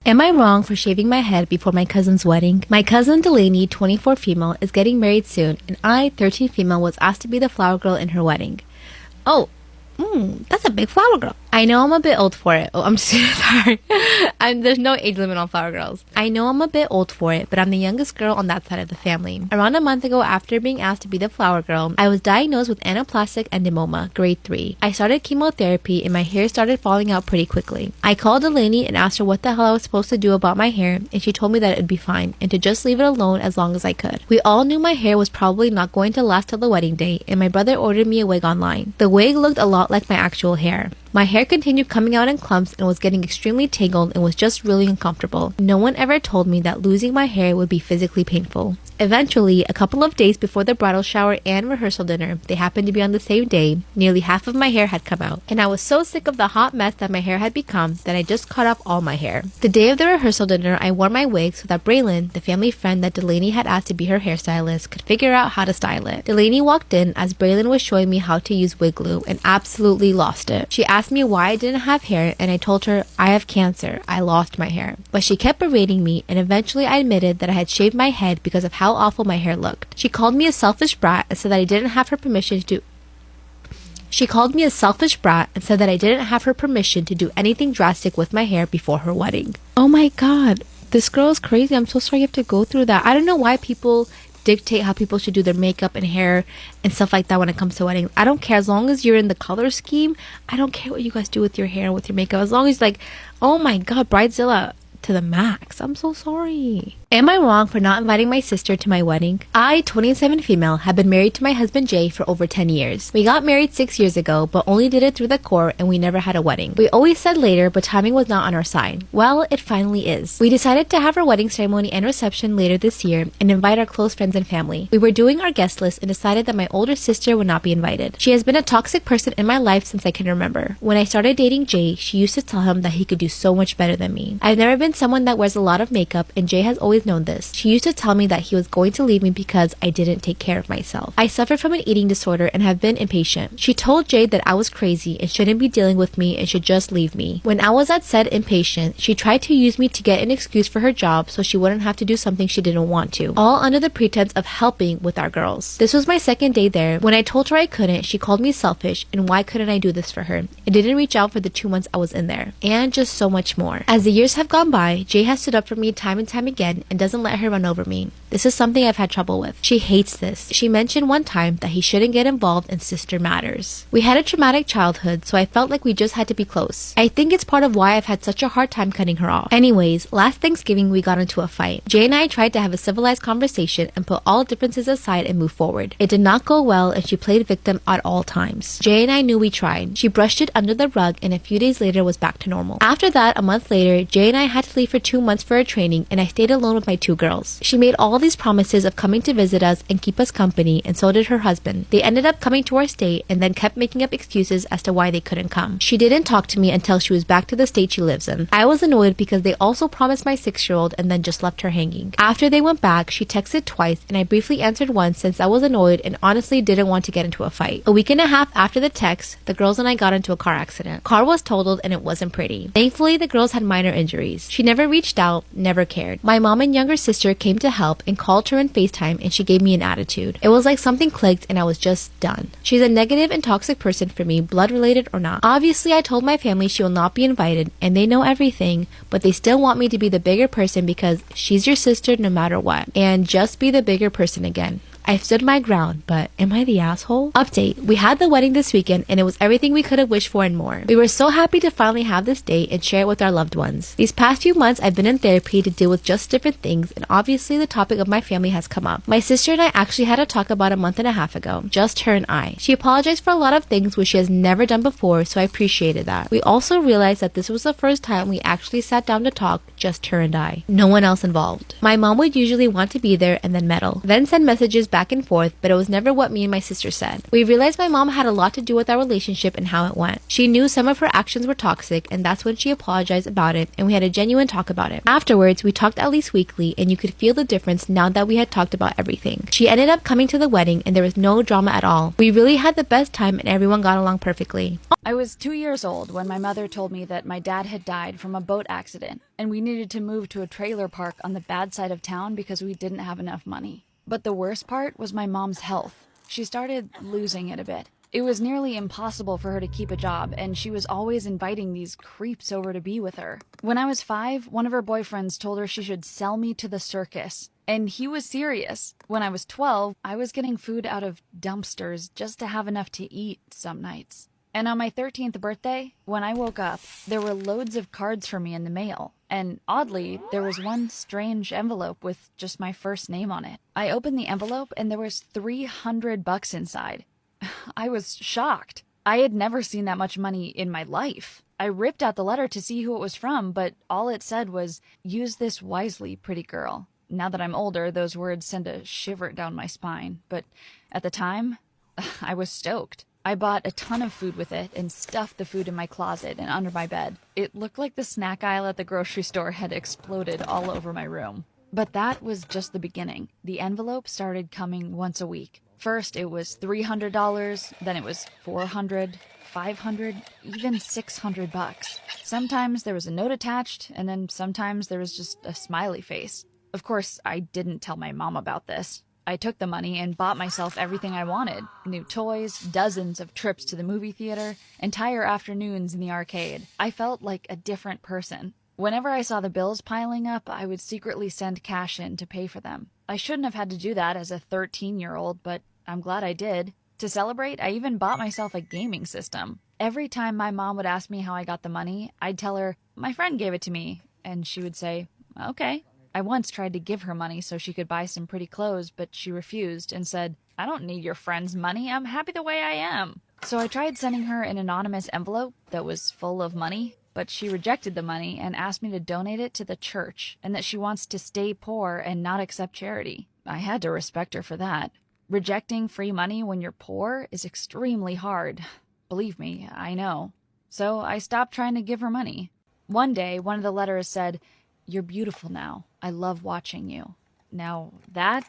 Am I wrong for shaving my head before my cousin's wedding? My cousin Delaney, 24 female, is getting married soon, and I, 13 female, was asked to be the flower girl in her wedding. Oh, that's a big flower girl. I know I'm a bit old for it. Oh, I'm just sorry. There's no age limit on flower girls. I know I'm a bit old for it, but I'm the youngest girl on that side of the family. Around a month ago, after being asked to be the flower girl, I was diagnosed with anaplastic endymoma, grade 3. I started chemotherapy and my hair started falling out pretty quickly. I called Delaney and asked her what the hell I was supposed to do about my hair, and she told me that it would be fine and to just leave it alone as long as I could. We all knew my hair was probably not going to last till the wedding day, and my brother ordered me a wig online. The wig looked a lot like my actual hair. My hair continued coming out in clumps and was getting extremely tangled and was just really uncomfortable. No one ever told me that losing my hair would be physically painful. Eventually, a couple of days before the bridal shower and rehearsal dinner, they happened to be on the same day, nearly half of my hair had come out. And I was so sick of the hot mess that my hair had become that I just cut off all my hair. The day of the rehearsal dinner, I wore my wig so that Braylon, the family friend that Delaney had asked to be her hairstylist, could figure out how to style it. Delaney walked in as Braylon was showing me how to use wig glue and absolutely lost it. She asked me why I didn't have hair, and I told her I have cancer. I lost my hair. But she kept berating me, and eventually I admitted that I had shaved my head because of how awful my hair looked. She called me a selfish brat and said that I didn't have her permission to do anything drastic with my hair before her wedding. Oh my god, this girl is crazy. I'm so sorry you have to go through that. I don't know why people dictate how people should do their makeup and hair and stuff like that when it comes to weddings. I don't care. As long as you're in the color scheme, I don't care what you guys do with your hair, with your makeup. As long as, like, oh my god, bridezilla to the max. I'm so sorry. Am I wrong for not inviting my sister to my wedding? I, 27 female, have been married to my husband Jay for over 10 years. We got married 6 years ago, but only did it through the court, and we never had a wedding. We always said later, but timing was not on our side. Well, it finally is. We decided to have our wedding ceremony and reception later this year and invite our close friends and family. We were doing our guest list and decided that my older sister would not be invited. She has been a toxic person in my life since I can remember. When I started dating Jay, she used to tell him that he could do so much better than me. I've never been someone that wears a lot of makeup, and Jay has always known this. She used to tell me that he was going to leave me because I didn't take care of myself. I suffer from an eating disorder and have been impatient. She told Jay that I was crazy and shouldn't be dealing with me and should just leave me. When I was at said impatient, she tried to use me to get an excuse for her job so she wouldn't have to do something she didn't want to, all under the pretense of helping with our girls. This was my second day there. When I told her I couldn't, she called me selfish and why couldn't I do this for her, and didn't reach out for the 2 months I was in there, and just so much more. As the years have gone by, Jay has stood up for me time and time again and doesn't let her run over me. This is something I've had trouble with. She hates this. She mentioned one time that he shouldn't get involved in sister matters. We had a traumatic childhood, so I felt like we just had to be close. I think it's part of why I've had such a hard time cutting her off. Anyways, last Thanksgiving we got into a fight. Jay and I tried to have a civilized conversation and put all differences aside and move forward. It did not go well, and she played victim at all times. Jay and I knew we tried. She brushed it under the rug, and a few days later was back to normal. After that, a month later, Jay and I had to leave for 2 months for a training, and I stayed alone with my 2 girls. She made all these promises of coming to visit us and keep us company, and so did her husband. They ended up coming to our state and then kept making up excuses as to why they couldn't come. She didn't talk to me until she was back to the state she lives in. I was annoyed because they also promised my 6-year-old and then just left her hanging. After they went back, she texted twice, and I briefly answered once since I was annoyed and honestly didn't want to get into a fight. A week and a half after the text, the girls and I got into a car accident. Car was totaled and it wasn't pretty. Thankfully, the girls had minor injuries. She never reached out, never cared. My mom and younger sister came to help and called her in FaceTime, and she gave me an attitude. It was like something clicked and I was just done. She's a negative and toxic person for me, blood related or not. Obviously, I told my family she will not be invited, and they know everything, but they still want me to be the bigger person because she's your sister no matter what, and just be the bigger person again. I've stood my ground, but am I the asshole? Update. We had the wedding this weekend and it was everything we could have wished for and more. We were so happy to finally have this day and share it with our loved ones. These past few months I've been in therapy to deal with just different things, and obviously the topic of my family has come up. My sister and I actually had a talk about a month and a half ago. Just her and I. She apologized for a lot of things which she has never done before, so I appreciated that. We also realized that this was the first time we actually sat down to talk, just her and I. No one else involved. My mom would usually want to be there and then meddle, then send messages back and forth, but it was never what me and my sister said. We realized my mom had a lot to do with our relationship and how it went. She knew some of her actions were toxic, and that's when she apologized about it, and we had a genuine talk about it. Afterwards, we talked at least weekly, and you could feel the difference now that we had talked about everything. She ended up coming to the wedding, and there was no drama at all. We really had the best time, and everyone got along perfectly. I was 2 years old when my mother told me that my dad had died from a boat accident, and we needed to move to a trailer park on the bad side of town because we didn't have enough money. But the worst part was my mom's health. She started losing it a bit. It was nearly impossible for her to keep a job, and she was always inviting these creeps over to be with her. When I was 5, one of her boyfriends told her she should sell me to the circus. And he was serious. When I was 12, I was getting food out of dumpsters just to have enough to eat some nights. And on my 13th birthday, when I woke up, there were loads of cards for me in the mail. And oddly, there was one strange envelope with just my first name on it. I opened the envelope and there was $300 inside. I was shocked. I had never seen that much money in my life. I ripped out the letter to see who it was from, but all it said was, "Use this wisely, pretty girl." Now that I'm older, those words send a shiver down my spine. But at the time, I was stoked. I bought a ton of food with it and stuffed the food in my closet and under my bed. It looked like the snack aisle at the grocery store had exploded all over my room. But that was just the beginning. The envelope started coming once a week. First, it was $300, then it was $400, $500, even $600. Sometimes there was a note attached, and then sometimes there was just a smiley face. Of course, I didn't tell my mom about this. I took the money and bought myself everything I wanted. New toys, dozens of trips to the movie theater, entire afternoons in the arcade. I felt like a different person. Whenever I saw the bills piling up, I would secretly send cash in to pay for them. I shouldn't have had to do that as a 13-year-old, but I'm glad I did. To celebrate, I even bought myself a gaming system. Every time my mom would ask me how I got the money, I'd tell her, "My friend gave it to me," and she would say, "Okay." I once tried to give her money so she could buy some pretty clothes, but she refused and said, "I don't need your friend's money. I'm happy the way I am." So I tried sending her an anonymous envelope that was full of money, but she rejected the money and asked me to donate it to the church and that she wants to stay poor and not accept charity. I had to respect her for that. Rejecting free money when you're poor is extremely hard. Believe me, I know. So I stopped trying to give her money. One day, one of the letters said, "You're beautiful now. I love watching you." Now, that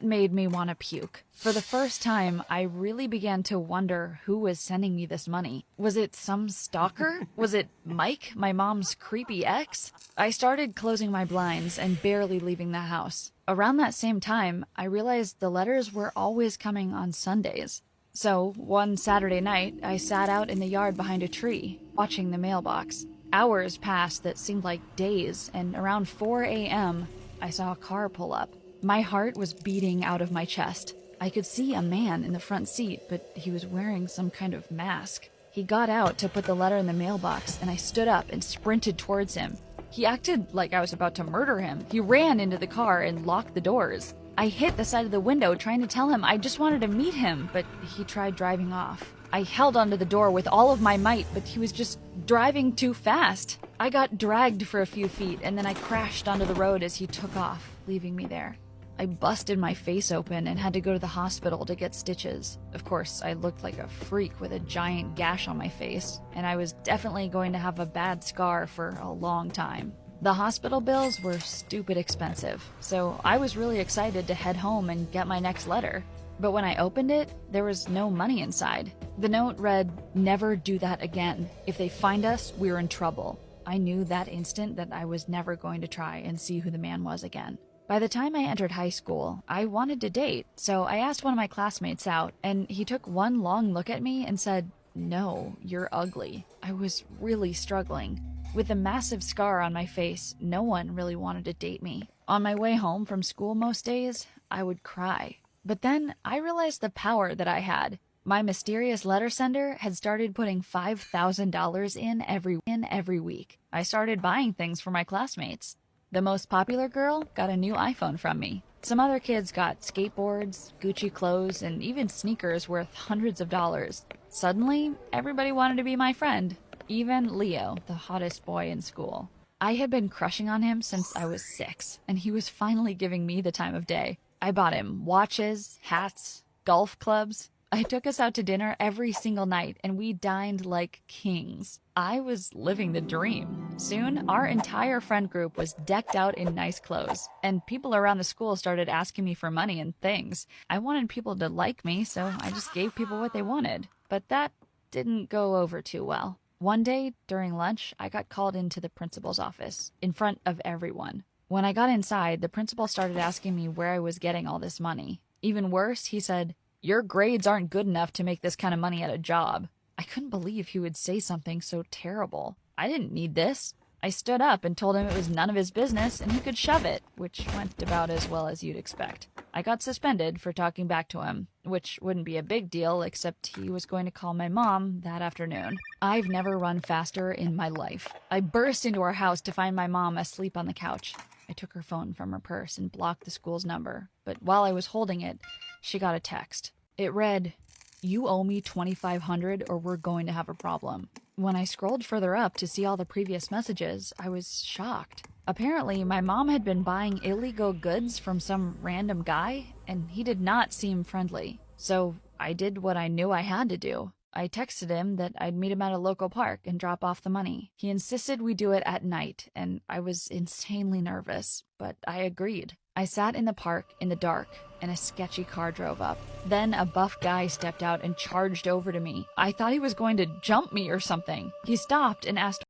made me want to puke. For the first time, I really began to wonder who was sending me this money. Was it some stalker? Was it Mike, my mom's creepy ex? I started closing my blinds and barely leaving the house. Around that same time, I realized the letters were always coming on Sundays. So, one Saturday night, I sat out in the yard behind a tree, watching the mailbox. Hours passed that seemed like days, and around 4 a.m., I saw a car pull up. My heart was beating out of my chest. I could see a man in the front seat, but he was wearing some kind of mask. He got out to put the letter in the mailbox, and I stood up and sprinted towards him. He acted like I was about to murder him. He ran into the car and locked the doors. I hit the side of the window trying to tell him I just wanted to meet him, but he tried driving off. I held onto the door with all of my might, but he was just driving too fast. I got dragged for a few feet, and then I crashed onto the road as he took off, leaving me there. I busted my face open and had to go to the hospital to get stitches. Of course, I looked like a freak with a giant gash on my face, and I was definitely going to have a bad scar for a long time. The hospital bills were stupid expensive, so I was really excited to head home and get my next letter. But when I opened it, there was no money inside. The note read, "Never do that again. If they find us, we're in trouble." I knew that instant that I was never going to try and see who the man was again. By the time I entered high school, I wanted to date, so I asked one of my classmates out, and he took one long look at me and said, "No, you're ugly." I was really struggling. With a massive scar on my face, no one really wanted to date me. On my way home from school most days, I would cry. But then I realized the power that I had. My mysterious letter sender had started putting $5,000 in every week. I started buying things for my classmates. The most popular girl got a new iPhone from me. Some other kids got skateboards, Gucci clothes, and even sneakers worth hundreds of dollars. Suddenly, everybody wanted to be my friend. Even Leo, the hottest boy in school. I had been crushing on him since I was 6, and he was finally giving me the time of day. I bought him watches, hats, golf clubs. I took us out to dinner every single night, and we dined like kings. I was living the dream. Soon, our entire friend group was decked out in nice clothes, and people around the school started asking me for money and things. I wanted people to like me, so I just gave people what they wanted. But that didn't go over too well. One day, during lunch, I got called into the principal's office, in front of everyone. When I got inside, the principal started asking me where I was getting all this money. Even worse, he said, "Your grades aren't good enough to make this kind of money at a job." I couldn't believe he would say something so terrible. I didn't need this. I stood up and told him it was none of his business and he could shove it, which went about as well as you'd expect. I got suspended for talking back to him, which wouldn't be a big deal except he was going to call my mom that afternoon. I've never run faster in my life. I burst into our house to find my mom asleep on the couch. I took her phone from her purse and blocked the school's number, but while I was holding it, she got a text. It read, "You owe me $2,500 or we're going to have a problem." When I scrolled further up to see all the previous messages, I was shocked. Apparently, my mom had been buying illegal goods from some random guy, and he did not seem friendly. So I did what I knew I had to do. I texted him that I'd meet him at a local park and drop off the money. He insisted we do it at night, and I was insanely nervous, but I agreed. I sat in the park in the dark, and a sketchy car drove up. Then a buff guy stepped out and charged over to me. I thought he was going to jump me or something. He stopped and asked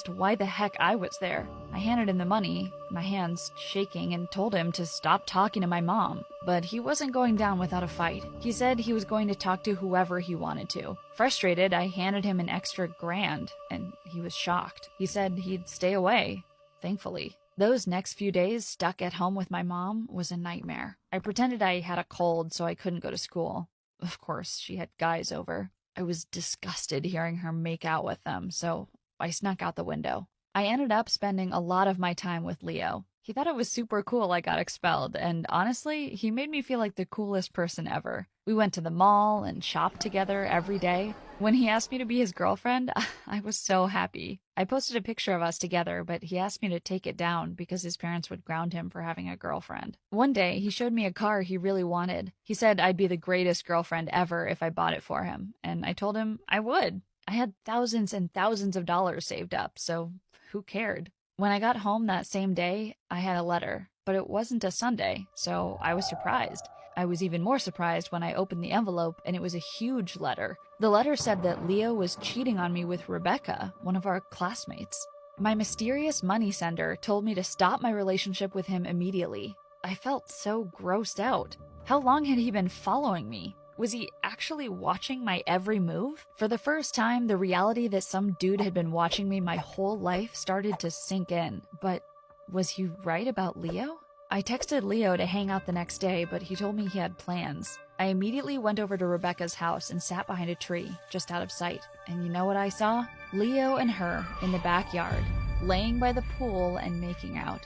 why the heck I was there. I handed him the money, my hands shaking, and told him to stop talking to my mom. But he wasn't going down without a fight. He said he was going to talk to whoever he wanted to. Frustrated, I handed him an extra $1,000, and he was shocked. He said he'd stay away, thankfully. Those next few days stuck at home with my mom was a nightmare. I pretended I had a cold so I couldn't go to school. Of course, she had guys over. I was disgusted hearing her make out with them, so I snuck out the window. I ended up spending a lot of my time with Leo. He thought it was super cool I got expelled, and honestly, he made me feel like the coolest person ever. We went to the mall and shopped together every day. When he asked me to be his girlfriend, I was so happy. I posted a picture of us together, but he asked me to take it down because his parents would ground him for having a girlfriend. One day, he showed me a car he really wanted. He said I'd be the greatest girlfriend ever if I bought it for him, and I told him I would. I had thousands and thousands of dollars saved up, so who cared? When I got home that same day, I had a letter, but it wasn't a Sunday, so I was surprised. I was even more surprised when I opened the envelope and it was a huge letter. The letter said that Leo was cheating on me with Rebecca, one of our classmates. My mysterious money sender told me to stop my relationship with him immediately. I felt so grossed out. How long had he been following me? Was he actually watching my every move? For the first time, the reality that some dude had been watching me my whole life started to sink in. But was he right about Leo? I texted Leo to hang out the next day, but he told me he had plans. I immediately went over to Rebecca's house and sat behind a tree, just out of sight. And you know what I saw? Leo and her in the backyard, laying by the pool and making out.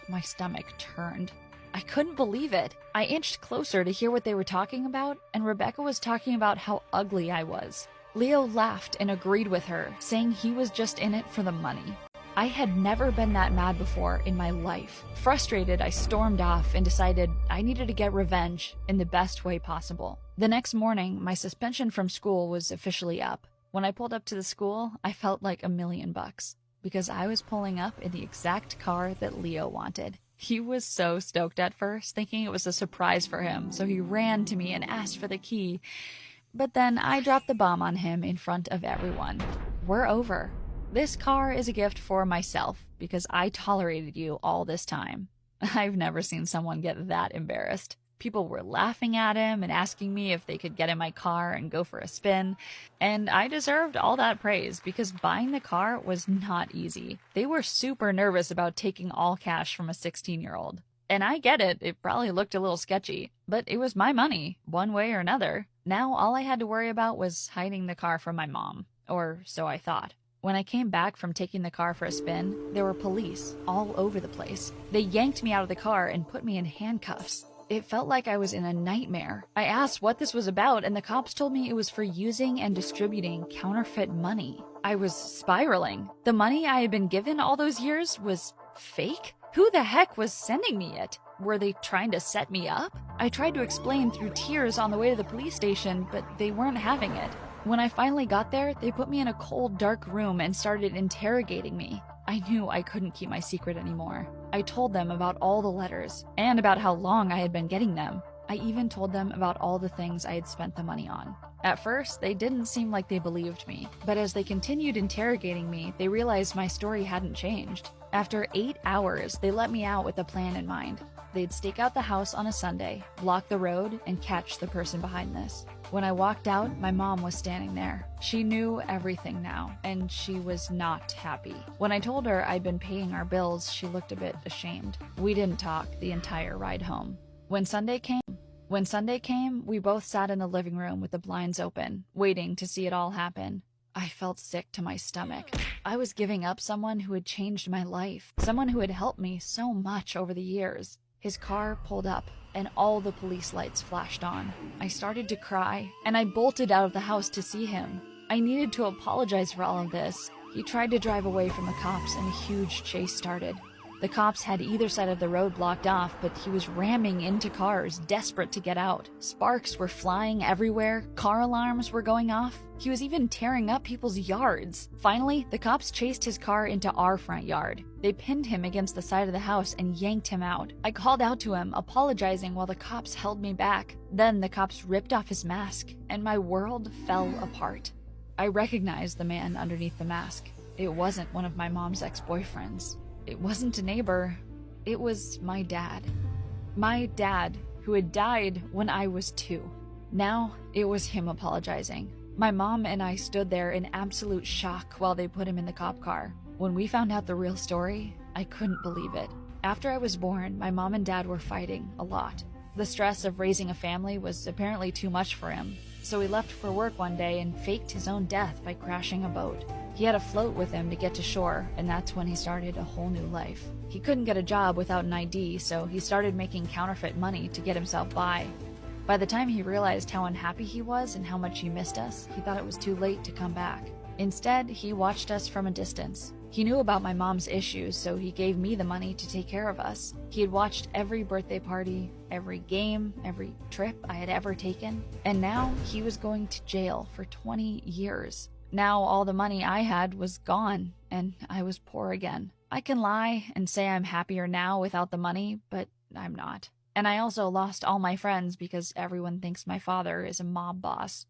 My stomach turned. I couldn't believe it. I inched closer to hear what they were talking about, and Rebecca was talking about how ugly I was. Leo laughed and agreed with her, saying he was just in it for the money. I had never been that mad before in my life. Frustrated, I stormed off and decided I needed to get revenge in the best way possible. The next morning, my suspension from school was officially up. When I pulled up to the school, I felt like $1,000,000 because I was pulling up in the exact car that Leo wanted. He was so stoked at first, thinking it was a surprise for him, so he ran to me and asked for the key. But then I dropped the bomb on him in front of everyone. We're over. This car is a gift for myself because I tolerated you all this time. I've never seen someone get that embarrassed. People were laughing at him and asking me if they could get in my car and go for a spin. And I deserved all that praise because buying the car was not easy. They were super nervous about taking all cash from a 16-year-old. And I get it, it probably looked a little sketchy, but it was my money, one way or another. Now all I had to worry about was hiding the car from my mom, or so I thought. When I came back from taking the car for a spin, there were police all over the place. They yanked me out of the car and put me in handcuffs. It felt like I was in a nightmare. I asked what this was about, and the cops told me it was for using and distributing counterfeit money. I was spiraling. The money I had been given all those years was fake? Who the heck was sending me it? Were they trying to set me up? I tried to explain through tears on the way to the police station, but they weren't having it. When I finally got there, they put me in a cold, dark room and started interrogating me. I knew I couldn't keep my secret anymore. I told them about all the letters and about how long I had been getting them. I even told them about all the things I had spent the money on. At first, they didn't seem like they believed me, but as they continued interrogating me, they realized my story hadn't changed. After 8 hours, they let me out with a plan in mind. They'd stake out the house on a Sunday, block the road, and catch the person behind this. When I walked out, my mom was standing there. She knew everything now, and she was not happy. When I told her I'd been paying our bills, she looked a bit ashamed. We didn't talk the entire ride home. When Sunday came, we both sat in the living room with the blinds open, waiting to see it all happen. I felt sick to my stomach. I was giving up someone who had changed my life, someone who had helped me so much over the years. His car pulled up, and all the police lights flashed on. I started to cry, and I bolted out of the house to see him. I needed to apologize for all of this. He tried to drive away from the cops, and a huge chase started. The cops had either side of the road blocked off, but he was ramming into cars, desperate to get out. Sparks were flying everywhere, car alarms were going off. He was even tearing up people's yards. Finally, the cops chased his car into our front yard. They pinned him against the side of the house and yanked him out. I called out to him, apologizing while the cops held me back. Then the cops ripped off his mask, and my world fell apart. I recognized the man underneath the mask. It wasn't one of my mom's ex-boyfriends. It wasn't a neighbor. It was my dad. My dad, who had died when I was 2. Now, it was him apologizing. My mom and I stood there in absolute shock while they put him in the cop car. When we found out the real story, I couldn't believe it. After I was born, my mom and dad were fighting a lot. The stress of raising a family was apparently too much for him, so he left for work one day and faked his own death by crashing a boat. He had a float with him to get to shore, and that's when he started a whole new life. He couldn't get a job without an ID, so he started making counterfeit money to get himself by. By the time he realized how unhappy he was and how much he missed us, he thought it was too late to come back. Instead, he watched us from a distance. He knew about my mom's issues, so he gave me the money to take care of us. He had watched every birthday party, every game, every trip I had ever taken, and now he was going to jail for 20 years. Now all the money I had was gone, and I was poor again. I can lie and say I'm happier now without the money, but I'm not. And I also lost all my friends because everyone thinks my father is a mob boss.